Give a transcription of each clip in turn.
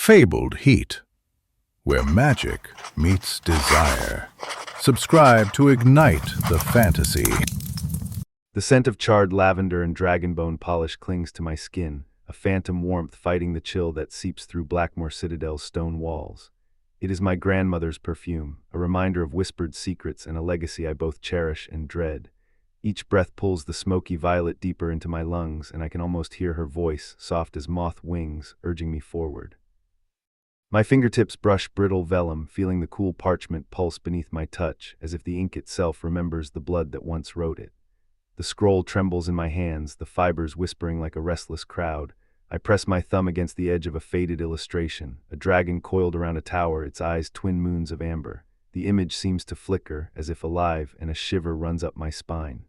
fabled heat, where magic meets desire. Subscribe to ignite the fantasy. The scent of charred lavender and dragonbone polish clings to my skin, a phantom warmth fighting the chill that seeps through Blackmoor Citadel's stone walls. It is my grandmother's perfume, a reminder of whispered secrets and a legacy I both cherish and dread. Each breath pulls the smoky violet deeper into my lungs, and I can almost hear her voice, soft as moth wings, urging me forward. My fingertips brush brittle vellum, feeling the cool parchment pulse beneath my touch, as if the ink itself remembers the blood that once wrote it. The scroll trembles in my hands, the fibers whispering like a restless crowd. I press my thumb against the edge of a faded illustration, a dragon coiled around a tower, its eyes twin moons of amber. The image seems to flicker, as if alive, and a shiver runs up my spine.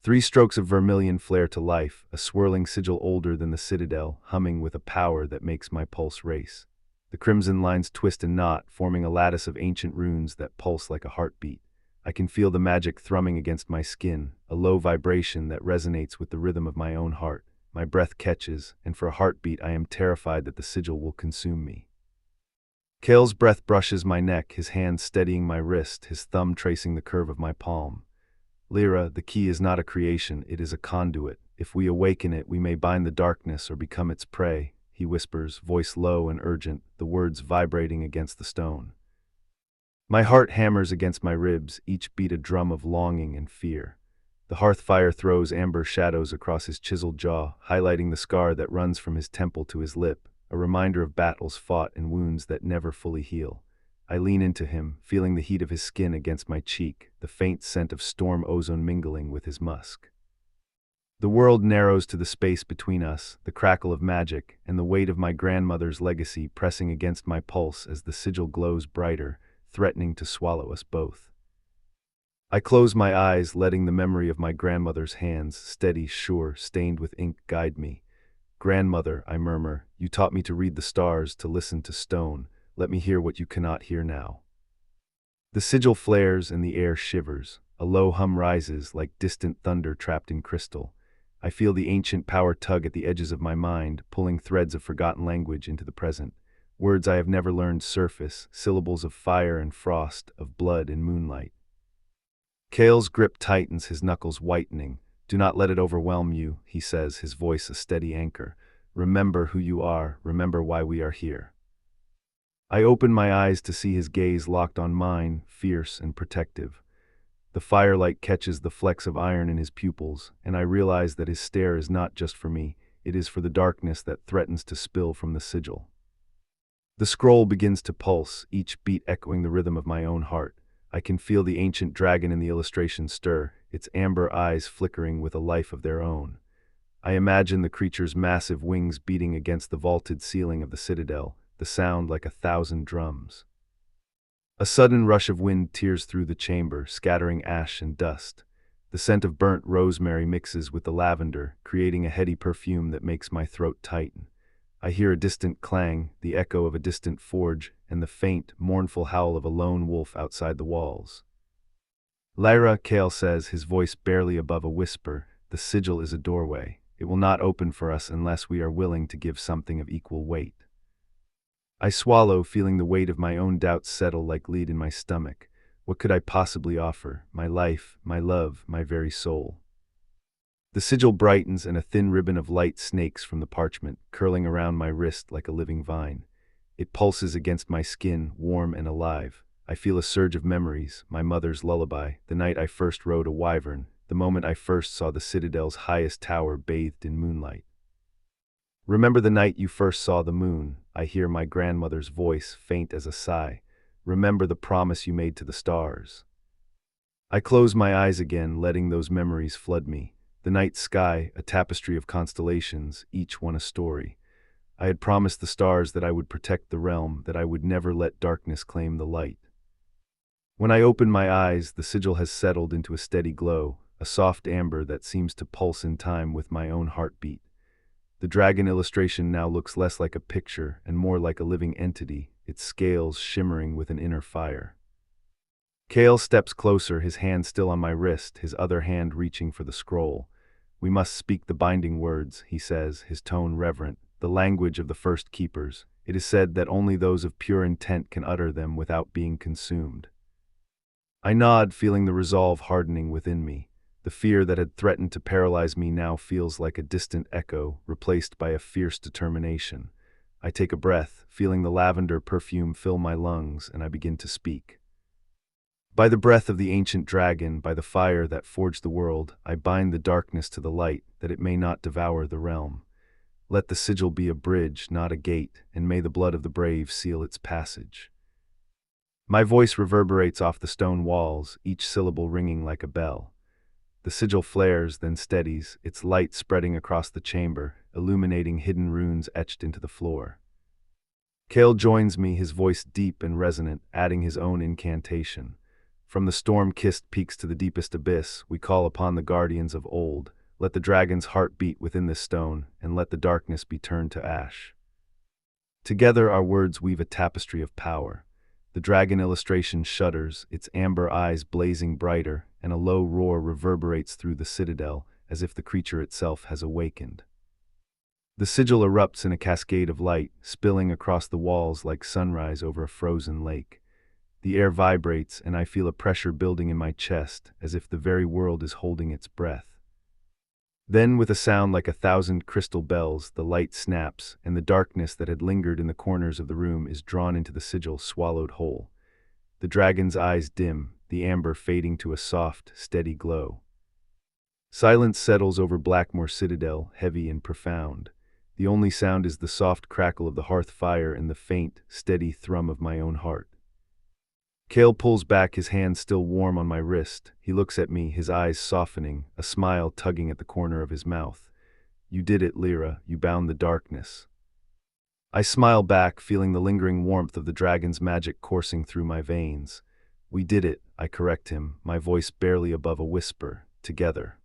3 strokes of vermilion flare to life, a swirling sigil older than the citadel, humming with a power that makes my pulse race. The crimson lines twist and knot, forming a lattice of ancient runes that pulse like a heartbeat. I can feel the magic thrumming against my skin, a low vibration that resonates with the rhythm of my own heart. My breath catches, and for a heartbeat I am terrified that the sigil will consume me. Kael's breath brushes my neck, his hand steadying my wrist, his thumb tracing the curve of my palm. Lira, the key is not a creation, it is a conduit. If we awaken it, we may bind the darkness or become its prey, he whispers, voice low and urgent, the words vibrating against the stone. My heart hammers against my ribs, each beat a drum of longing and fear. The hearth fire throws amber shadows across his chiseled jaw, highlighting the scar that runs from his temple to his lip, a reminder of battles fought and wounds that never fully heal. I lean into him, feeling the heat of his skin against my cheek, the faint scent of storm ozone mingling with his musk. The world narrows to the space between us, the crackle of magic, and the weight of my grandmother's legacy pressing against my pulse as the sigil glows brighter, threatening to swallow us both. I close my eyes, letting the memory of my grandmother's hands, steady, sure, stained with ink, guide me. Grandmother, I murmur, you taught me to read the stars, to listen to stone. Let me hear what you cannot hear now. The sigil flares and the air shivers. A low hum rises, like distant thunder trapped in crystal. I feel the ancient power tug at the edges of my mind, pulling threads of forgotten language into the present. Words I have never learned surface, syllables of fire and frost, of blood and moonlight. Kael's grip tightens, his knuckles whitening. Do not let it overwhelm you, he says, his voice a steady anchor. Remember who you are, remember why we are here. I open my eyes to see his gaze locked on mine, fierce and protective. The firelight catches the flecks of iron in his pupils, and I realize that his stare is not just for me, it is for the darkness that threatens to spill from the sigil. The scroll begins to pulse, each beat echoing the rhythm of my own heart. I can feel the ancient dragon in the illustration stir, its amber eyes flickering with a life of their own. I imagine the creature's massive wings beating against the vaulted ceiling of the citadel, the sound like 1,000 drums. A sudden rush of wind tears through the chamber, scattering ash and dust. The scent of burnt rosemary mixes with the lavender, creating a heady perfume that makes my throat tighten. I hear a distant clang, the echo of a distant forge, and the faint, mournful howl of a lone wolf outside the walls. Lyra, Kael says, his voice barely above a whisper, the sigil is a doorway. It will not open for us unless we are willing to give something of equal weight. I swallow, feeling the weight of my own doubts settle like lead in my stomach. What could I possibly offer? My life, my love, my very soul. The sigil brightens and a thin ribbon of light snakes from the parchment, curling around my wrist like a living vine. It pulses against my skin, warm and alive. I feel a surge of memories, my mother's lullaby, the night I first rode a wyvern, the moment I first saw the citadel's highest tower bathed in moonlight. Remember the night you first saw the moon, I hear my grandmother's voice, faint as a sigh. Remember the promise you made to the stars. I close my eyes again, letting those memories flood me. The night sky, a tapestry of constellations, each one a story. I had promised the stars that I would protect the realm, that I would never let darkness claim the light. When I open my eyes, the sigil has settled into a steady glow, a soft amber that seems to pulse in time with my own heartbeat. The dragon illustration now looks less like a picture and more like a living entity, its scales shimmering with an inner fire. Kael steps closer, his hand still on my wrist, his other hand reaching for the scroll. We must speak the binding words, he says, his tone reverent, the language of the first keepers. It is said that only those of pure intent can utter them without being consumed. I nod, feeling the resolve hardening within me. The fear that had threatened to paralyze me now feels like a distant echo, replaced by a fierce determination. I take a breath, feeling the lavender perfume fill my lungs, and I begin to speak. By the breath of the ancient dragon, by the fire that forged the world, I bind the darkness to the light, that it may not devour the realm. Let the sigil be a bridge, not a gate, and may the blood of the brave seal its passage. My voice reverberates off the stone walls, each syllable ringing like a bell. The sigil flares, then steadies, its light spreading across the chamber, illuminating hidden runes etched into the floor. Kael joins me, his voice deep and resonant, adding his own incantation. From the storm-kissed peaks to the deepest abyss, we call upon the guardians of old. Let the dragon's heart beat within this stone, and let the darkness be turned to ash. Together our words weave a tapestry of power. The dragon illustration shudders, its amber eyes blazing brighter, and a low roar reverberates through the citadel, as if the creature itself has awakened. The sigil erupts in a cascade of light, spilling across the walls like sunrise over a frozen lake. The air vibrates, and I feel a pressure building in my chest, as if the very world is holding its breath. Then, with a sound like 1,000 crystal bells, the light snaps, and the darkness that had lingered in the corners of the room is drawn into the sigil, swallowed whole. The dragon's eyes dim, the amber fading to a soft, steady glow. Silence settles over Blackmoor Citadel, heavy and profound. The only sound is the soft crackle of the hearth fire and the faint, steady thrum of my own heart. Kael pulls back, his hand still warm on my wrist. He looks at me, his eyes softening, a smile tugging at the corner of his mouth. "You did it, Lira. You bound the darkness." I smile back, feeling the lingering warmth of the dragon's magic coursing through my veins. "We did it," I correct him, my voice barely above a whisper. "Together."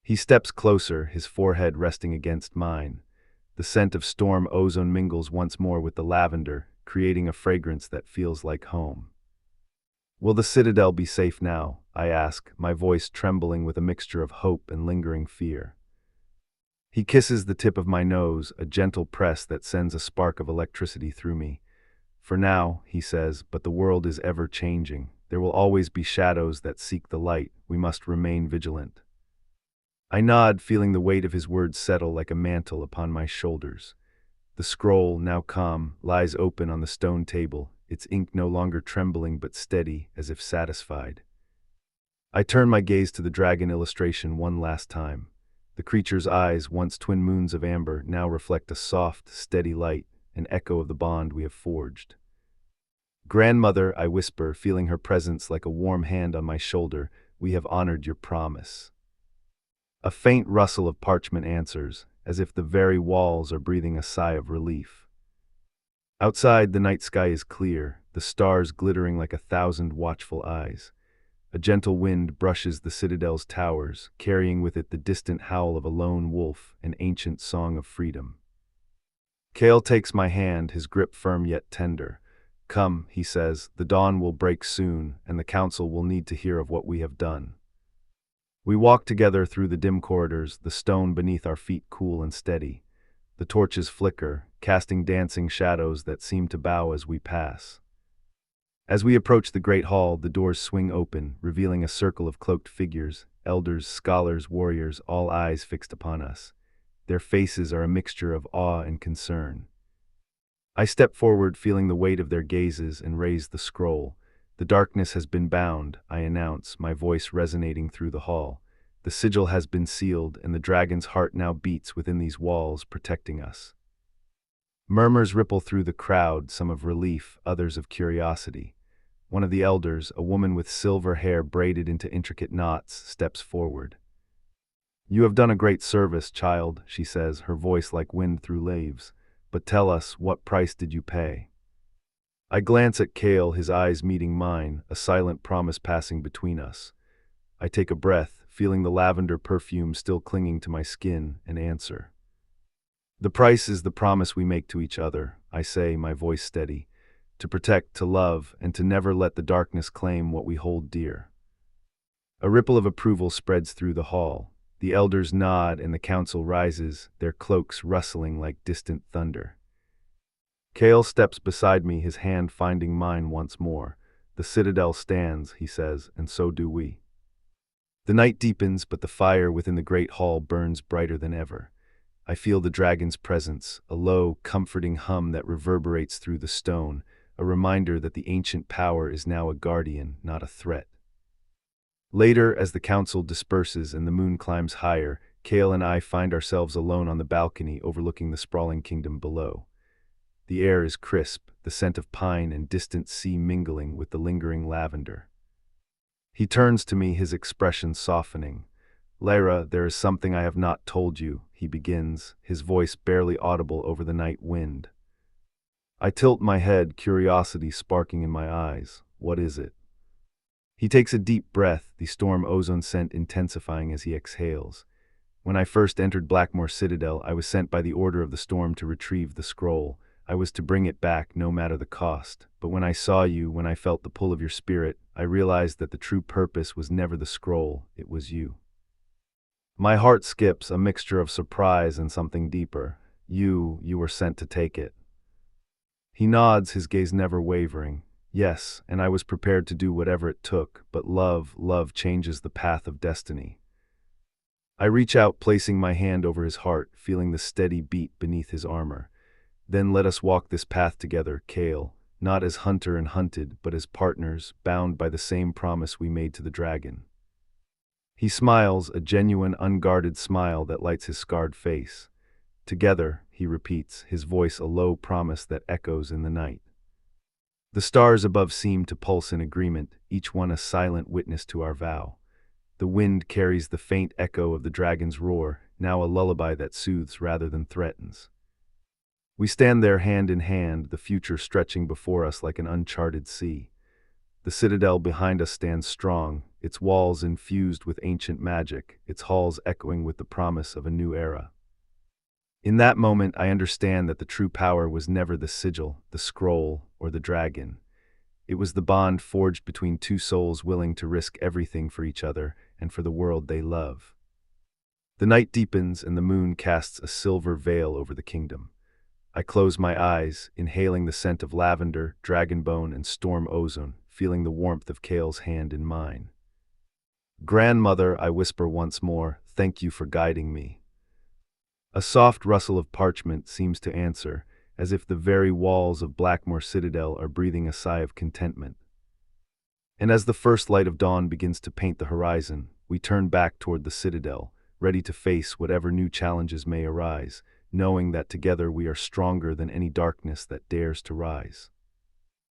He steps closer, his forehead resting against mine. The scent of storm ozone mingles once more with the lavender, creating a fragrance that feels like home. "Will the citadel be safe now?" I ask, my voice trembling with a mixture of hope and lingering fear. He kisses the tip of my nose, a gentle press that sends a spark of electricity through me. "For now," he says, "but the world is ever changing. There will always be shadows that seek the light. We must remain vigilant." I nod, feeling the weight of his words settle like a mantle upon my shoulders. The scroll, now calm, lies open on the stone table, its ink no longer trembling but steady, as if satisfied. I turn my gaze to the dragon illustration one last time. The creature's eyes, once twin moons of amber, now reflect a soft, steady light, an echo of the bond we have forged. "Grandmother," I whisper, feeling her presence like a warm hand on my shoulder, "we have honored your promise." A faint rustle of parchment answers, as if the very walls are breathing a sigh of relief. Outside, the night sky is clear, the stars glittering like 1,000 watchful eyes. A gentle wind brushes the citadel's towers, carrying with it the distant howl of a lone wolf, an ancient song of freedom. Kael takes my hand, his grip firm yet tender. "Come," he says, "the dawn will break soon, and the council will need to hear of what we have done." We walk together through the dim corridors, the stone beneath our feet cool and steady. The torches flicker, casting dancing shadows that seem to bow as we pass. As we approach the great hall, the doors swing open, revealing a circle of cloaked figures, elders, scholars, warriors, all eyes fixed upon us. Their faces are a mixture of awe and concern. I step forward, feeling the weight of their gazes, and raise the scroll. "The darkness has been bound," I announce, my voice resonating through the hall. "The sigil has been sealed, and the dragon's heart now beats within these walls, protecting us." Murmurs ripple through the crowd, some of relief, others of curiosity. One of the elders, a woman with silver hair braided into intricate knots, steps forward. "You have done a great service, child," she says, her voice like wind through leaves. "But tell us, what price did you pay?" I glance at Kael, his eyes meeting mine, a silent promise passing between us. I take a breath, feeling the lavender perfume still clinging to my skin, and answer. "The price is the promise we make to each other," I say, my voice steady. "To protect, to love, and to never let the darkness claim what we hold dear." A ripple of approval spreads through the hall. The elders nod and the council rises, their cloaks rustling like distant thunder. Kael steps beside me, his hand finding mine once more. The citadel stands, he says, and so do we. The night deepens, but the fire within the great hall burns brighter than ever. I feel the dragon's presence, a low, comforting hum that reverberates through the stone, a reminder that the ancient power is now a guardian, not a threat. Later, as the council disperses and the moon climbs higher, Kael and I find ourselves alone on the balcony overlooking the sprawling kingdom below. The air is crisp, the scent of pine and distant sea mingling with the lingering lavender. He turns to me, his expression softening. "Lira, there is something I have not told you," he begins, his voice barely audible over the night wind. I tilt my head, curiosity sparking in my eyes. What is it? He takes a deep breath, the storm ozone scent intensifying as he exhales. When I first entered Blackmoor Citadel, I was sent by the Order of the Storm to retrieve the scroll. I was to bring it back, no matter the cost. But when I saw you, when I felt the pull of your spirit, I realized that the true purpose was never the scroll, it was you. My heart skips, a mixture of surprise and something deeper. You were sent to take it. He nods, his gaze never wavering. Yes, and I was prepared to do whatever it took, but love changes the path of destiny. I reach out, placing my hand over his heart, feeling the steady beat beneath his armor. Then let us walk this path together, Kael, not as hunter and hunted, but as partners, bound by the same promise we made to the dragon. He smiles, a genuine, unguarded smile that lights his scarred face. Together, he repeats, his voice a low promise that echoes in the night. The stars above seem to pulse in agreement, each one a silent witness to our vow. The wind carries the faint echo of the dragon's roar, now a lullaby that soothes rather than threatens. We stand there hand in hand, the future stretching before us like an uncharted sea. The citadel behind us stands strong, its walls infused with ancient magic, its halls echoing with the promise of a new era. In that moment, I understand that the true power was never the sigil, the scroll, or the dragon. It was the bond forged between two souls willing to risk everything for each other and for the world they love. The night deepens and the moon casts a silver veil over the kingdom. I close my eyes, inhaling the scent of lavender, dragonbone, and storm ozone, feeling the warmth of Kael's hand in mine. "Grandmother," I whisper once more, "thank you for guiding me." A soft rustle of parchment seems to answer, as if the very walls of Blackmoor Citadel are breathing a sigh of contentment. And as the first light of dawn begins to paint the horizon, we turn back toward the citadel, ready to face whatever new challenges may arise, knowing that together we are stronger than any darkness that dares to rise.